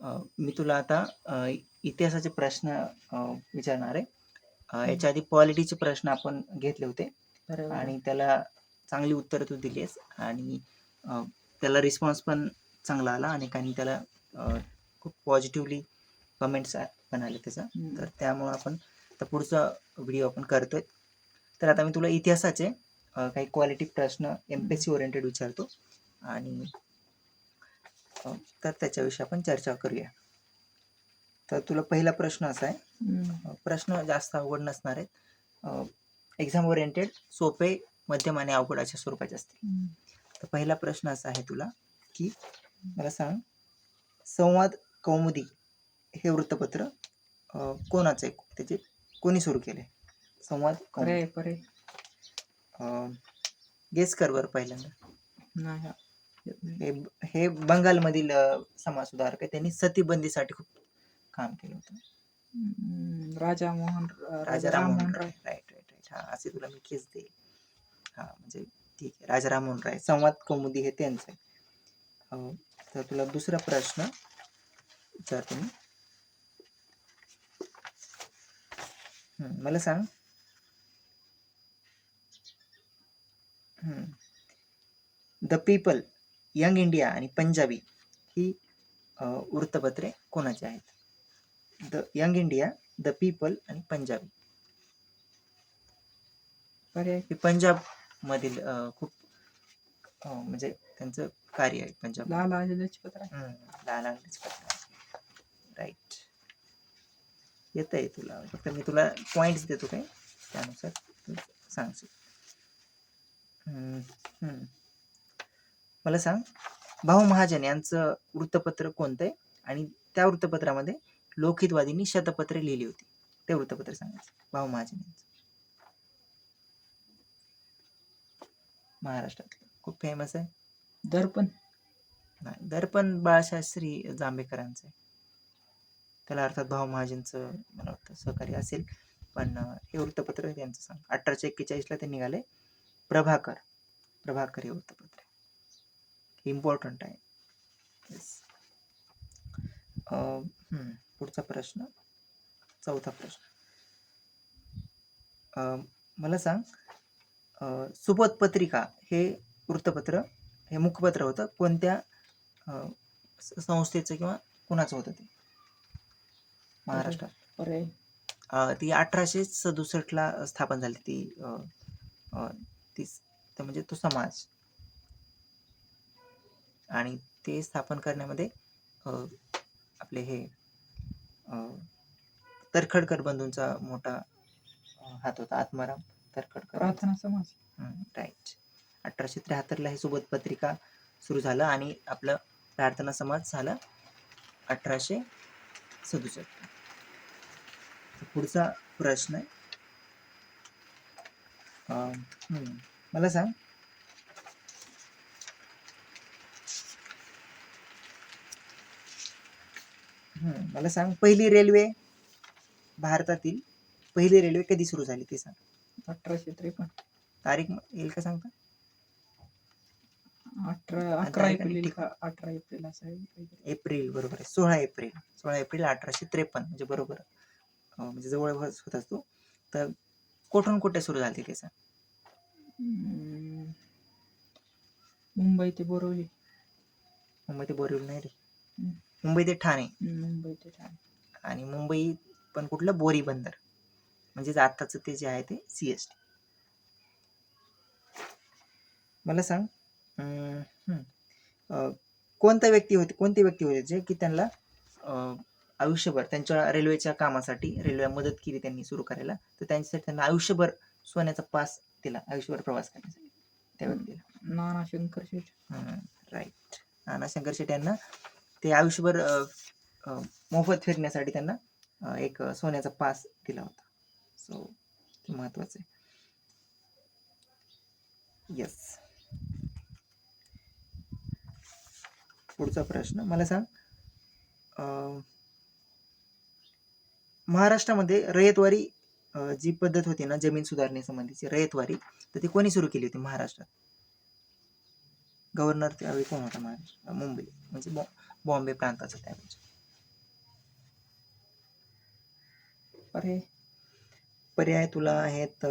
मी तुला आता इतिहासाचे प्रश्न विचारणार आहे. याच्या आधी पॉलिटीचे प्रश्न आपण घेतले होते आणि त्याला चांगली उत्तरं तू दिली आहेस आणि त्याला रिस्पॉन्स पण चांगला आला आणि काही त्याला खूप पॉझिटिव्हली कमेंट्स पण आले त्याचा. तर त्यामुळं आपण आता पुढचा व्हिडिओ आपण करतोय. तर आता मी तुला इतिहासाचे काही क्वालिटी प्रश्न MPSC ओरिएंटेड विचारतो आणि तर त्याच्याविषयी आपण चर्चा करूया. तर तुला पहिला प्रश्न असा आहे, प्रश्न जास्त अवघड नसणार आहेत, एक्झाम ओरिएंटेड, सोपे, मध्यम आणि अवघड अशा स्वरूपाचे असतील. तर पहिला प्रश्न असा आहे तुला की मला सांग, संवाद कौमुदी हे वृत्तपत्र कोणाचं आहे, त्याचे कोणी सुरू केले? संवाद कौमुदी गेस कर बरं पहिल्यांदा. हे बंगालमधील समाजसुधारक आहे. त्यांनी सतीबंदीसाठी खूप काम केलं होतं. राजा राममोहन राय. राईट. हा, असे तुला मी केस देईल. हा, म्हणजे ठीक आहे, राजा राममोहन राय. संवाद कौमुदी हे त्यांचं आहे. तर तुला दुसरा प्रश्न विचारतो मी. मला सांग, द पीपल, यंग इंडिया आणि पंजाबी ही वृत्तपत्रे कोणाची आहेत? The young India, the people आणि पंजाबी. हे पंजाब मधील खूप म्हणजे त्यांचं कार्य आहे पंजाब. लाला लजपत राय. राईट. येत आहे तुला, फक्त मी तुला पॉइंट्स देतो काय, त्यानुसार तू सांगशील. मला सांग, भाऊ महाजन यांचं वृत्तपत्र कोणतं आहे आणि त्या वृत्तपत्रामध्ये लोकहितवादींनी शतपत्रे लिहिली होती? ते वृत्तपत्र सांगायचं. भाऊ महाजन यांचं, महाराष्ट्रातलं खूप फेमस आहे. दर्पण. नाही, दर्पण बाळशास्त्री जांभेकरांचं आहे. त्याला अर्थात भाऊ महाजनचं मला वाटतं सहकार्य असेल, पण हे वृत्तपत्र त्यांचं सांग. 1841ला ते निघाले. प्रभाकर हे वृत्तपत्र इम्पॉर्टंट आहे. पुढचा प्रश्न, चौथा प्रश्न. मला सांग, सुबोध पत्रिका हे वृत्तपत्र, हे मुखपत्र होतं, कोणत्या संस्थेचं किंवा कुणाचं होतं ते महाराष्ट्रात? ती 1867ला स्थापन झाली ती म्हणजे तो समाज, आणि ते स्थापन करण्यामध्ये आपले हे तरखडकर बंधूंचा मोठा हात होता. आत्माराम तरखडकर प्रार्थना समाज. राईट. 1873ला हे सुबोध पत्रिका सुरू झालं आणि आपलं प्रार्थना समाज झाला 1867. पुढचा प्रश्न आहे, मला सांग, पहिली रेल्वे, भारतातील पहिली रेल्वे कधी सुरू झाली ते सांग. 1853. तारीख येईल का सांगता? 11 एप्रिल असं. एप्रिल, बरोबर आहे. 16 एप्रिल 1853, म्हणजे बरोबर, म्हणजे जवळच होताच तू. तर कुठून कुठे सुरू झाली ते सांग. मुंबई ते बोरिवली. नाही रे, मुंबई ते ठाणे. आणि मुंबई पण कुठलं, बोरी बंदर, म्हणजे आताचं ते जे आहे ते CST. मला सांग, कोणती व्यक्ती होती जे की त्यांना आयुष्यभर त्यांच्या रेल्वेच्या कामासाठी, रेल्वे मदत केली त्यांनी सुरू करायला, तर त्यांच्यासाठी त्यांना आयुष्यभर सोन्याचा पास दिला, आयुष्यभर प्रवास करण्यासाठी त्या व्यक्तीला? नानाशंकर शेठ. राईट. नानाशंकर शेठ यांना ते आयुष्यभर मोफत फिरण्यासाठी त्यांना एक सोन्याचा पास दिला होता. सो ते महत्वाचं आहे. येस. पुढचा प्रश्न, मला सांग, महाराष्ट्रामध्ये रयतवारी जी पद्धत होती ना, जमीन सुधारणेसंबंधीची रयतवारी, तर ती कोणी सुरू केली होती महाराष्ट्रात? गव्हर्नर त्यावेळी कोण होता महाराष्ट्र? मुंबई, म्हणजे बॉम्बे प्रांताचा त्यावेळी. पर्याय पर्याय तुला आहेत.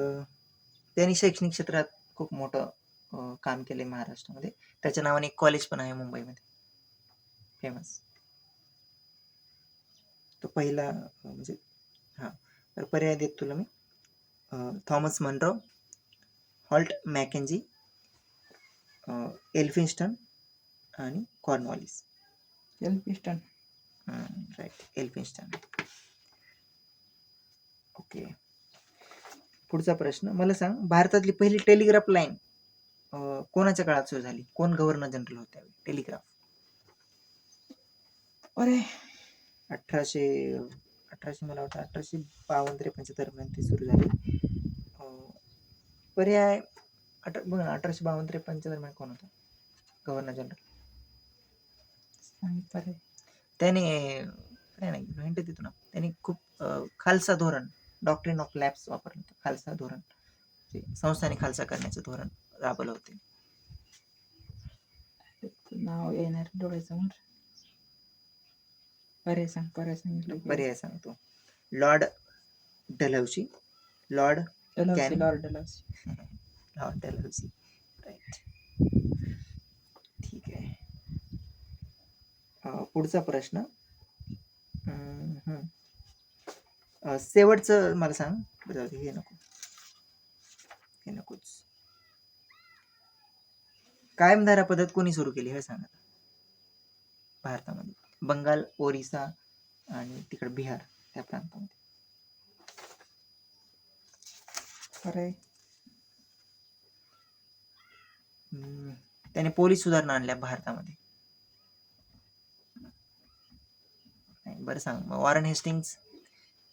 त्यांनी शैक्षणिक क्षेत्रात खूप मोठं काम केले महाराष्ट्रामध्ये. त्याच्या नावाने एक कॉलेज पण आहे मुंबईमध्ये फेमस. तो पहिला म्हणजे हां, तर पर्याय देत तुला मी. Thomas Munro, Holt Mackenzie, Elphinstone आणि Cornwallis. Elphinstone. Right, Elphinstone. Okay, पुढचा प्रश्न मला सांग. भारतातली पहिली टेलिग्राफ लाईन कोणाच्या काळात सुरू झाली? कोण गव्हर्नर जनरल होते टेलिग्राफ? पर्याय 1800 मला वाटतं 1852-53 दरम्यान ती सुरू झाली. पर्याय बघ ना, 1852-53 दरम्यान कोण होता गव्हर्नर जनरल? सांग पर्याय. त्याने नाही हिंट देतो ना, त्यांनी खूप खालसा धोरण, डॉक्ट्रिन ऑफ लॅप्स वापरलं होतं. खालसा धोरण, संस्थाने खालसा करण्याचं धोरण राबवलं होते. नाव येणार डोळ्यासमोर. पर्याय सांग. पर्याय सांगितलं की पर्याय सांगतो. Lord Dalhousie, Lord Dalhousie. Lord Dalhousie. Lord Dalhousie. Right, ठीक आहे. पुढचा प्रश्न. शेवटचं मला सांग. हे नको, हे नकोच. कायमधारा पद्धत कोणी सुरू केली हे सांगा भारतामध्ये? बंगाल, ओरिसा आणि तिकडे बिहार त्या प्रांतामध्ये. पर्याय त्याने पोलीस सुधारणा आणल्या भारतामध्ये. बरं सांग. Warren Hastings,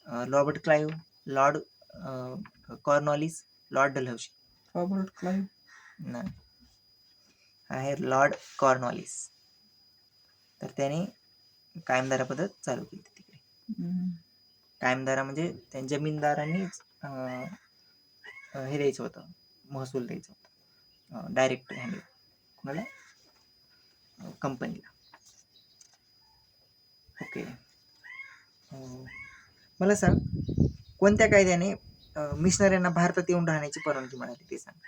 Robert Clive, Lord Cornwallis, Lord Dalhousie. Robert Clive. नाही, आहे लॉर्ड कॉर्नवॉलिस. तर त्याने कायमधारा पद्धत चालू केली तिकडे. कायमधारा म्हणजे त्या जमीनदारांनीच हे द्यायचं होतं, महसूल द्यायचं होतं डायरेक्ट हँड कोणाला? कंपनीला. ओके, मला सांग. कोणत्या कायद्याने मिशनऱ्यांना भारतात येऊन राहण्याची परवानगी मिळाली ते सांग.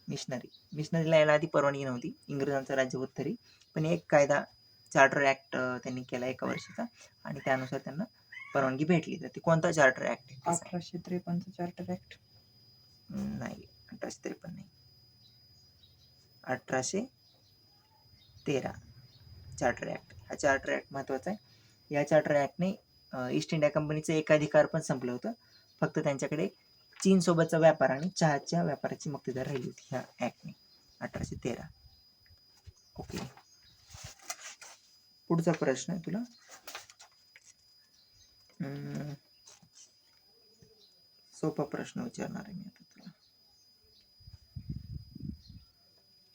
मिशनरीला यायला आधी परवानगी नव्हती, इंग्रजांचं राज्य होत तरी, पण एक कायदा चार्टर ऍक्ट त्यांनी केला 1 वर्षाचा आणि त्यानुसार त्यांना परवानगी भेटली. तर ती कोणता चार्टर ऍक्ट? 1853 charter act. नाही, 1853 नाही, 1813 चार्टर ऍक्ट. हा चार्टर ऍक्ट महत्वाचा आहे. या चार्टर ऍक्टने ईस्ट इंडिया कंपनीचे एकाधिकार पण संपलं होतं. फक्त त्यांच्याकडे चीन सोबतचा व्यापार आणि चहाच्या व्यापाराची मक्तेदार राहिली होती ह्या ऍक्टने, 1813. ओके, पुढचा प्रश्न आहे तुला. सोपा प्रश्न विचारणार आहे मी आता तुला.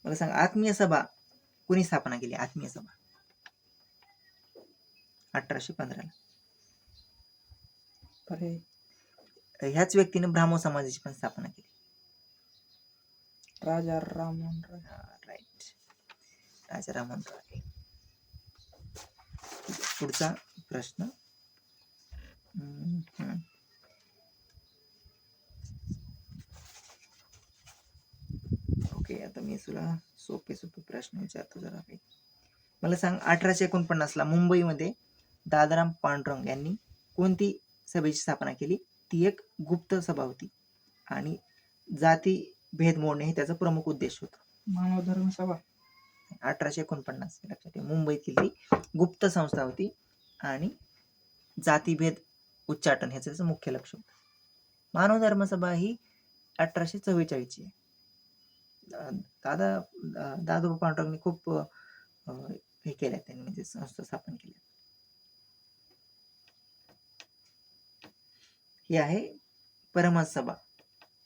मला सांग, आत्मीय सभा कोणी स्थापना केली? आत्मीय सभा 1815 ला. पर्याय ह्याच व्यक्तीने ब्राह्मो समाजाची पण स्थापना केली. राजा राममोहन राय. राईट, राजा राममोहन राय. पुढचा प्रश्न. ओके, आता मी तुला सोपे प्रश्न विचारतो जरा काही. मला सांग, 1849 ला मुंबईमध्ये दादाराम पांडुरंग यांनी कोणती सभेची स्थापना केली? ती एक गुप्त सभा होती आणि जाती भेद मोडणे हे त्याचा प्रमुख उद्देश होता. मानव धर्म सभा. 1849 लक्षात ठेव. मुंबईतील गुप्त संस्था होती आणि जातीभेद उच्चाटन ह्याचं त्याचं मुख्य लक्ष होतं. मानव धर्मसभा ही 1844 ची. दादोबा पांडुरंगनी खूप हे केलं, त्यांनी म्हणजे संस्था स्थापन केली. ही आहे परमहंस सभा.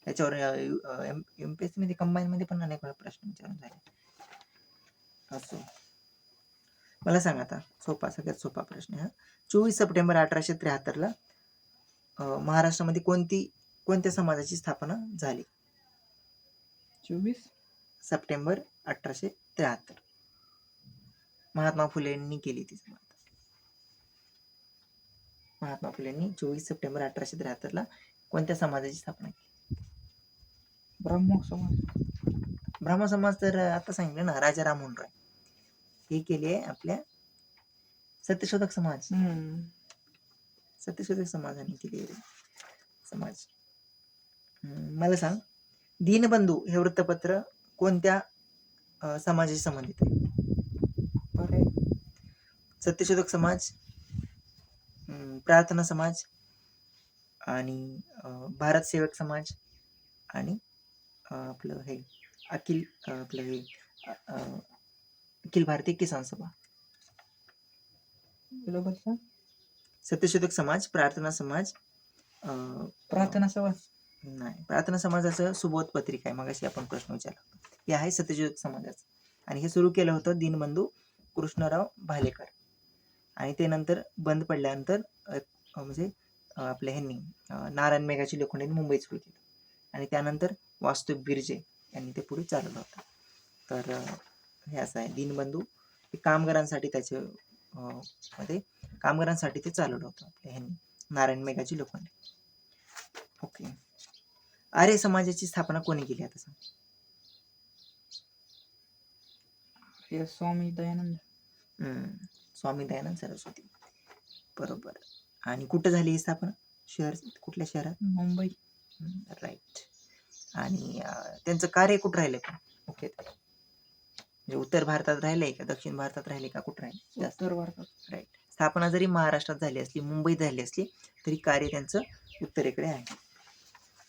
याच्यावर एमपीएससी मध्ये कंबाईन मध्ये पण अनेक वेळा प्रश्न विचारून झाले. असो, मला सांग आता सगळ्यात सोपा प्रश्न हा. 24 सप्टेंबर 1873 ला महाराष्ट्रामध्ये कोणत्या समाजाची स्थापना झाली? 24 सप्टेंबर 1873 महात्मा फुलेंनी केली ती समाज. महात्मा फुलेंनी 24 सप्टेंबर 1873 कोणत्या समाजाची स्थापना केली? ब्राह्मण समाज. ब्राह्मण समाज तर आता सांगितलं ना, राजा राममोहन रॉय हे केली आहे आपल्या सत्यशोधक समाज. सत्यशोधक समाजाने केली आहे समाज. मला सांग, दीनबंधू हे वृत्तपत्र कोणत्या समाजाशी संबंधित आहे? बरे. सत्यशोधक समाज, प्रार्थना समाज आणि भारत सेवक समाज आणि आपलं हे आपलं हे अखिल भारतीय किसान सभा. सत्यशोधक समाज, प्रार्थना समाज, प्रार्थना सभा नाही, प्रार्थना समाजाचं सुबोध पत्रिका आहे, मगाशी आपण प्रश्न विचारला. हे आहे सत्यशोधक समाजाचं आणि हे सुरू केलं होतं दीनबंधू कृष्णराव भालेकर. आणि ते नंतर बंद पडल्यानंतर म्हणजे आपल्या ह्यांनी नारायण मेघाची लोखंडेंनी मुंबईत सुरू केलं आणि त्यानंतर वास्तव बिर्जे यांनी ते पुढे चालवलं होतं. तर हे असं आहे, दीनबंधू हे कामगारांसाठी त्याचे मध्ये कामगारांसाठी ते चालवलं होतं आपल्या ह्यांनी नारायण मेघाची लोखंडे. ओके. आर्य समाजाची स्थापना कोणी केली आता सांग? स्वामी दयानंद. स्वामी दयानंद सरस्वती, बरोबर. आणि कुठं झाली ही स्थापना? कुठल्या शहरात? मुंबई. राईट. आणि त्यांचं कार्य कुठं राहिलं का? ओके, म्हणजे उत्तर भारतात राहिलंय का दक्षिण भारतात राहिले का, कुठं राहिले? उत्तर भारतात. राईट. स्थापना जरी महाराष्ट्रात झाली असली, मुंबईत झाली असली, तरी कार्य त्यांचं उत्तरेकडे आहे.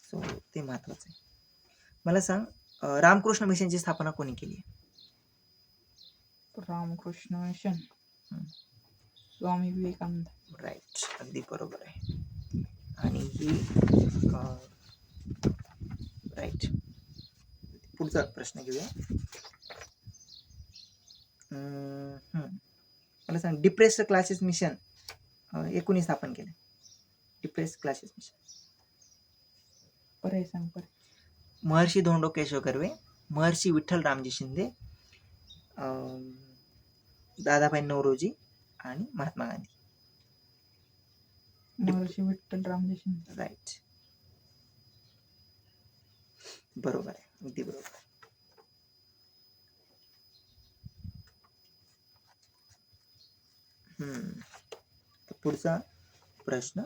सो ते महत्वाचं आहे. मला सांग, रामकृष्ण मिशनची स्थापना कोणी केली आहे? रामकृष्ण मिशन स्वामी विवेकानंद. राईट, अगदी बरोबर आहे. आणि ही राईट. पुढचा प्रश्न घेऊया. मला सांग, डिप्रेस्ड क्लासेस मिशन हे कोणी स्थापन केलं? Depressed classes mission. बरे सांग बरे. महर्षी धोंडो केशव कर्वे, महर्षी विठ्ठल रामजी शिंदे, दादाभाई नौरोजी आणि महात्मा गांधी. महर्षी विठ्ठल रामजी शिंदे. राईट, बरोबर आहे, अगदी बरोबर आहे. पुढचा प्रश्न.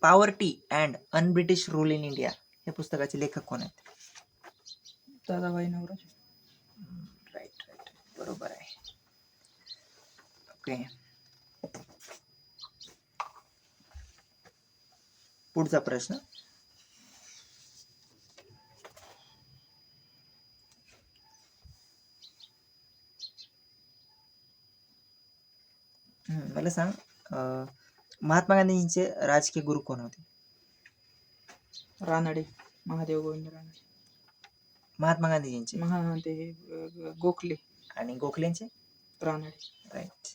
Poverty and un-British rule in India या पुस्तकाचे लेखक कोण आहेत? दादाभाई नौरोजी. राईट राईट, बरोबर आहे. ओके. पुढचा प्रश्न. मला सांग, महात्मा गांधींचे राजकीय गुरु कोण होते? रानडे, महादेव गोविंद रानडे. महात्मा गांधीजींचे? ते गोखले. आणि गोखलेंचे? रानडे. राईट.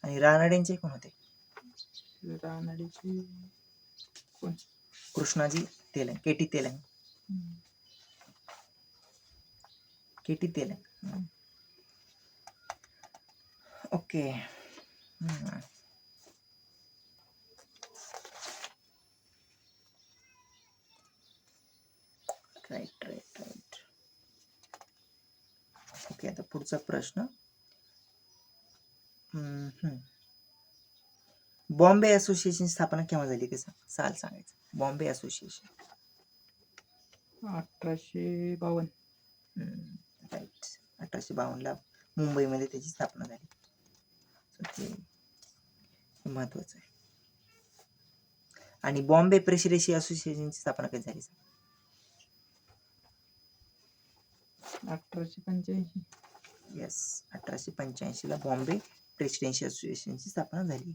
आणि रानडेंचे कोण होते? रानडेचे कोण? Krishnaji Telang, K T Telang. K T Telang. Okay. Right right right. Okay, आता पुढचा प्रश्न. बॉम्बे असोसिएशन स्थापना केव्हा झाली ते साल सांगायचं. बॉम्बे असोसिएशन. 1852. राईट, 1852 मुंबईमध्ये त्याची स्थापना झाली. महत्वाचं आहे. आणि बॉम्बे प्रेसिडेन्सी असोसिएशनची स्थापना कधी झाली? 1885. येस, 1885 बॉम्बे प्रेसिडेन्सी असोसिएशनची स्थापना झाली.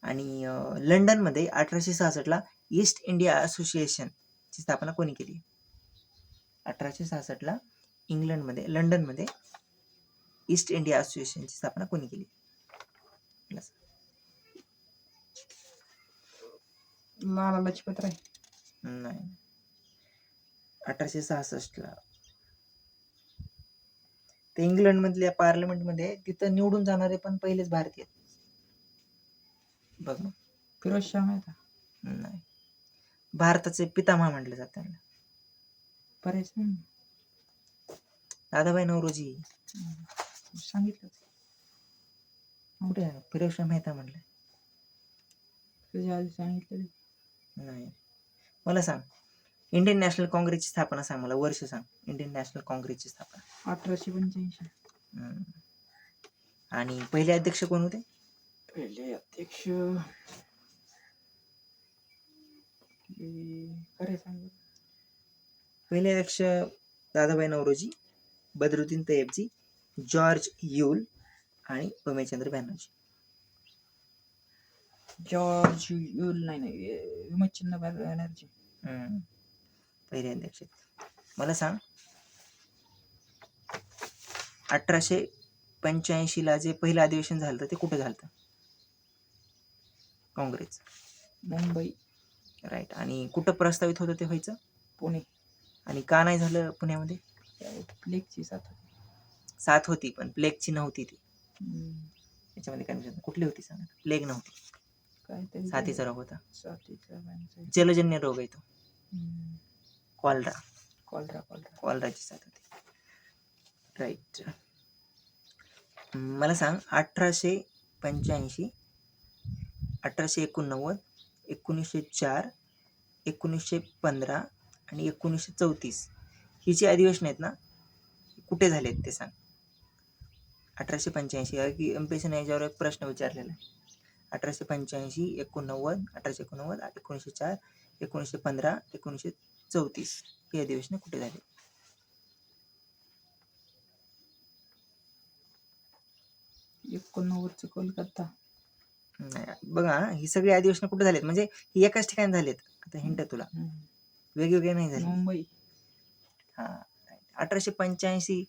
आणि लंडनमध्ये 1866 ईस्ट इंडिया असोसिएशनची स्थापना कोणी केली? 1866 इंग्लंडमध्ये, लंडनमध्ये ईस्ट इंडिया असोसिएशनची स्थापना कोणी केली? लाला लजपत राय. नाही. 1866 ला ते इंग्लंड मधल्या पार्लमेंट मध्ये तिथं निवडून जाणारे पण पहिलेच भारतीय. बघ मग. फिरोजशाह मेहता. नाही. भारताचे पितामह म्हटले जाते त्यांना. बरेच नाही. दादाभाई नौरोजी. सांगितलं कुठे आहे? फिरोजशाह मेहता म्हटलं. तुझ्या आधी सांगितलं. नाही. मला सांग, इंडियन नॅशनल काँग्रेसची स्थापना सांग, मला वर्ष सांग. इंडियन नॅशनल काँग्रेसची स्थापना. 1885. आणि पहिले अध्यक्ष कोण होते? पहिले अध्यक्ष खरे सांग. पहिले अध्यक्ष दादाभाई नौरोजी, बदरुद्दीन तय्यबजी, जॉर्ज यूल आणि उमेशचंद्र बॅनर्जी. जॉर्ज यूल नाही, उमेशचंद्र बॅनर्जी. पहिले अध्यक्ष. मला सांग, 1885 ला जे पहिलं अधिवेशन झालं ते कुठे झालं? काँग्रेस. मुंबई. राईट. आणि कुठं प्रस्तावित होतं ते व्हायचं? पुणे. आणि का नाही झालं पुण्यामध्ये? प्लेगची साथ होती. साथ होती पण प्लेगची नव्हती ती. याच्यामध्ये कन्फ्युजन. कुठली होती सांग? प्लेग नव्हती, काहीतरी साथीचा रोग होता. साथीचा जलजन्य रोग आहे तो. कॉलरा. कॉलरा. कॉलराची साथ होती. राईट. मला सांग, 1885, 1889, 1904, 1915 आणि 1934 ही जी अधिवेशन आहेत ना, कुठे झालेत ते सांग. 1885 की एमपीएससी याच्यावर एक प्रश्न विचारलेला आहे. 1885, 1989, 1904, 1915, 1934 ही अधिवेशन कुठे झाली? कोलकाता. नाही. बघा, ही सगळी अधिवेशन कुठे झालीत म्हणजे ही एकाच ठिकाणी झालीत. आता हिंट तुला, वेगवेगळे नाही झाले. मुंबई. हा. 1885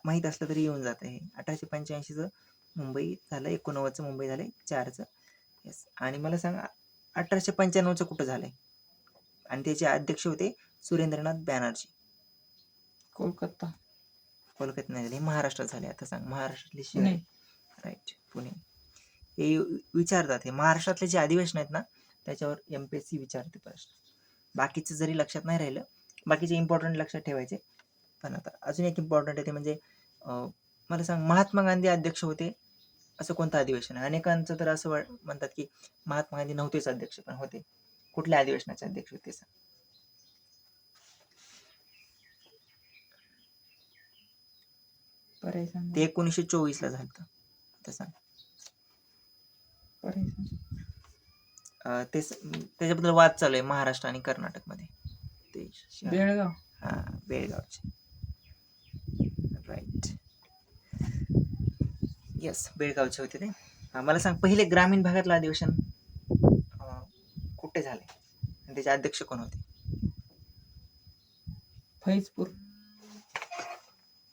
माहित असलं तरी येऊन जात आहे. 1885 मुंबई झालं, 89 मुंबई झाले, 4 येस. आणि मला सांग, 1895 कुठं झालंय? आणि त्याचे अध्यक्ष होते सुरेंद्रनाथ बॅनर्जी. कोलकाता. कोलकाता नाही झाले, महाराष्ट्रात झाले. आता सांग, महाराष्ट्रातले शहर. पुणे. राईट, पुणे. हे विचारतात, हे महाराष्ट्रातले जे अधिवेशन आहेत ना त्याच्यावर एमपीएससी विचारते प्रश्न. बाकीचं जरी लक्षात नाही राहिलं, बाकीचे इम्पॉर्टंट लक्षात ठेवायचे. पण आता अजून एक इम्पॉर्टंट आहे ते म्हणजे मला सांग, महात्मा गांधी अध्यक्ष होते असं कोणतं अधिवेशन आहे? अनेकांचं तर असं म्हणतात की महात्मा गांधी नव्हतेच अध्यक्ष, पण होते. कुठल्या अधिवेशनाचे अध्यक्ष होते सांग? ते 1924 ला झालं. आता सांग. त्याच्याबद्दल वाद चालू आहे महाराष्ट्र आणि कर्नाटक मध्ये. ते बेळगाव. हा, बेळगावचे. राईट. येस, बेळगावचे होते ते. मला सांग, पहिले ग्रामीण भागातलं अधिवेशन कुठे झाले आणि त्याचे अध्यक्ष कोण होते? फैजपूर.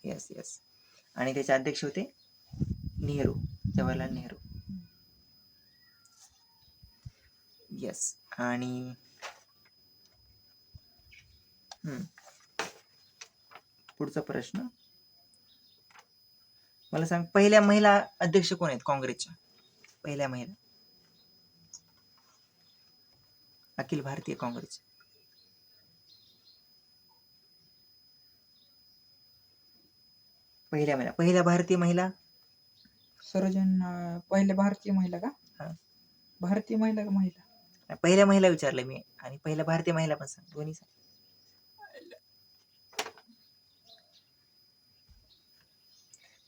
Yes yes. आणि त्याचे अध्यक्ष होते नेहरू, जवाहरलाल नेहरू. येस. आणि पुढचा प्रश्न मला सांग, पहिल्या महिला अध्यक्ष कोण आहेत काँग्रेसच्या? पहिल्या महिला अखिल भारतीय काँग्रेस. पहिल्या भारतीय महिला. पहिल्या भारतीय महिला का? हा. भारतीय महिला का महिला? पहिल्या महिला विचारलं मी, आणि पहिल्या भारतीय महिला पण सांग, दोन्ही सांग.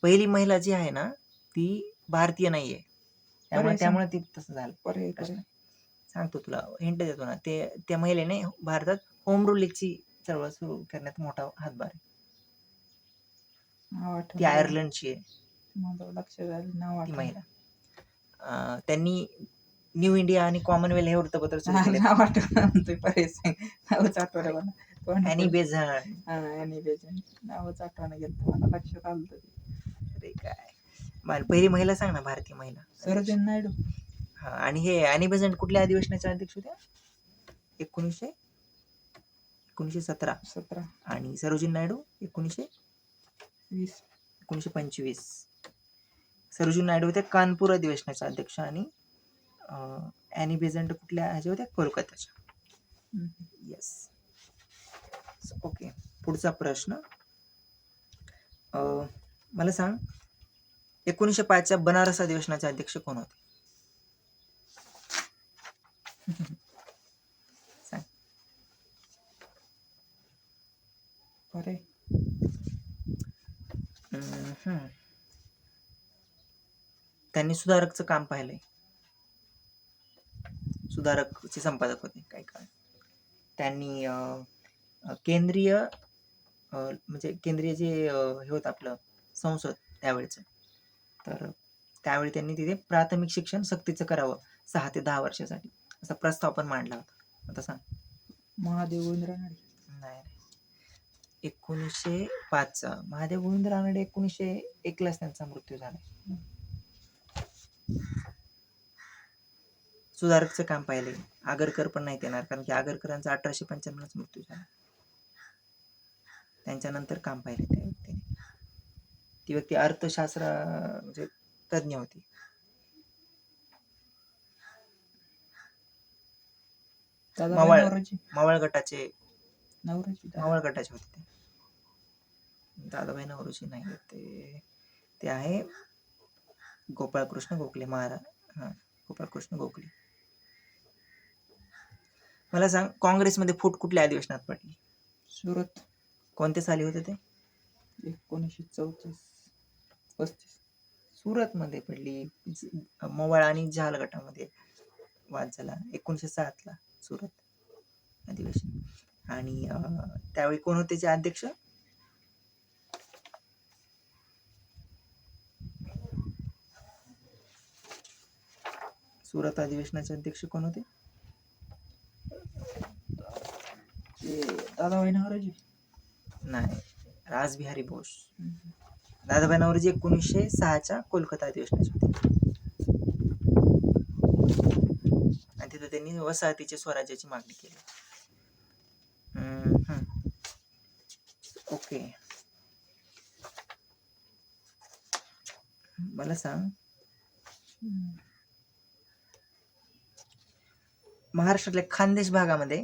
पहिली महिला जी आहे ना ती भारतीय नाहीये, त्यामुळे ती तसं झालं. सांगतो तुला, हिंट देतो ना. त्या महिलेने भारतात होम रूलची चळवळ सुरू करण्यात मोठा हातभार आहे. ती आयर्लंडची आहे. ती महिला. त्यांनी न्यू इंडिया आणि कॉमनवेल्थ हे वृत्तपत्र सुरू केले. Annie Besant. अरे काय, पहिली महिला सांग ना, भारतीय महिला. सरोजिनी नायडू. हा, आणि हे ॲनी बेझंट कुठल्या अधिवेशनाचे अध्यक्ष होत्या? 1917. 17 आणि सरोजिनी नायडू 20 1925. सरोजिनी नायडू होते कानपूर अधिवेशनाचे अध्यक्ष आणि ॲनी बेझंट कुठल्या ह्याच्या होत्या? कोलकाताच्या. येस. ओके, पुढचा प्रश्न. मला सांग, 1905च्या बनारस अधिवेशनाचे अध्यक्ष कोण होते? सांग. अरे त्यांनी सुधारकचं काम पाहिलंय. सुधारकचे संपादक होते काही काळ. त्यांनी केंद्रीय म्हणजे केंद्रीय जे हे होतं आपलं संसद त्यावेळेचं, तर त्यावेळी त्यांनी तिथे प्राथमिक शिक्षण सक्तीचं करावं 6 ते 10 वर्षासाठी असा प्रस्ताव पण मांडला होता. आता सांग. महादेव गोविंद रानडे. नाही, 1905चा महादेव गोविंद रानडे 1901लाच त्यांचा मृत्यू झाला. सुधारकचं काम पाहिले. आगरकर पण नाही येणार, कारण की आगरकरांचा 1895लाच मृत्यू झाला. त्यांच्यानंतर काम पाहिले त्या व्यक्तीने. ती व्यक्ती अर्थशास्त्र म्हणजे तज्ञ होती. दादाभाई नौरोजी. मवाळ गटाचे नौरोजी होते ते. दादाभाई नौरोजी नाही, ते आहे गोपाळकृष्ण गोखले महाराज. गोपाळकृष्ण गोखले. मला सांग, काँग्रेसमध्ये फूट कुठल्या अधिवेशनात पडली? सुरत. कोणते साली होते ते? 1934-35. सुरतमध्ये पडली. मवाळ आणि जहाल गटामध्ये वाद झाला 1907ला सुरत अधिवेशन. आणि त्यावेळी कोण होते त्याचे अध्यक्ष? सुरत अधिवेशनाचे अध्यक्ष कोण होते? दादाभाई नौरोजी. नाही, रासबिहारी बोस. दादाभाई नौरोजी 1906च्या कोलकाता अधिवेशनाचे होते. आणि तिथे त्यांनी वसाहतीचे स्वराज्याची मागणी केली. ओके, मला सांग, महाराष्ट्रातल्या खानदेश भागामध्ये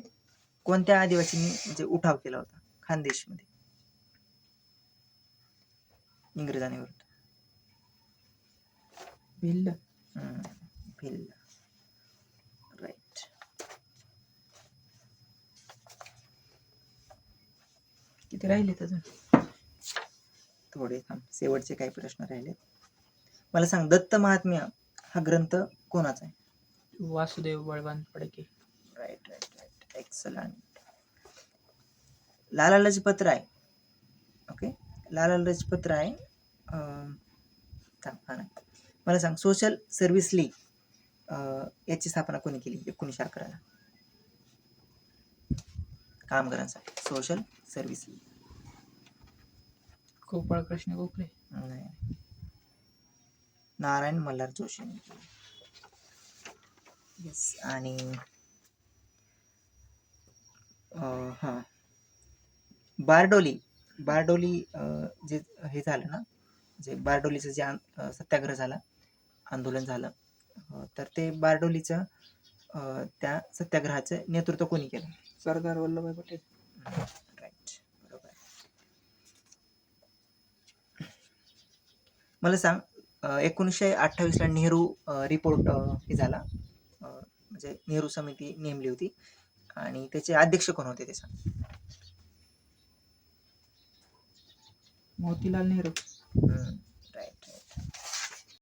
कोणत्या आदिवासींनी म्हणजे उठाव केला होता खानदेशमध्ये इंग्रजांविरुद्ध? भिल्ल. भिल्ल. राईट. किती राहिलेत अजून? थोडे थांब, शेवटचे काही प्रश्न राहिले. मला सांग, दत्त महात्म्य हा ग्रंथ कोणाचा आहे? Vasudev Balwant Phadke. Right. Excellent. Lala Lajpat Rai. Okay, Lala Lajpat Rai. मला सांग, सोशल सर्व्हिस लीग याची स्थापना कोणी केली 1911ला? कामगारांसाठी social service league. Gopalkrishna Gokhale. नाही, नारायण मल्हार जोशी. येस. आणि बारडोली जे हे झालं ना, जे बारडोलीचं जे सत्याग्रह झाला, आंदोलन झालं, तर ते बारडोलीचं त्या सत्याग्रहाचं नेतृत्व कोणी केलं? सरदार वल्लभभाई पटेल. राईट, बरोबर. मला सांग, 1928ला नेहरू रिपोर्ट हे झाला, म्हणजे नेहरू समिती नेमली होती, आणि त्याचे अध्यक्ष कोण होते ते सांग? मोतीलाल नेहरू.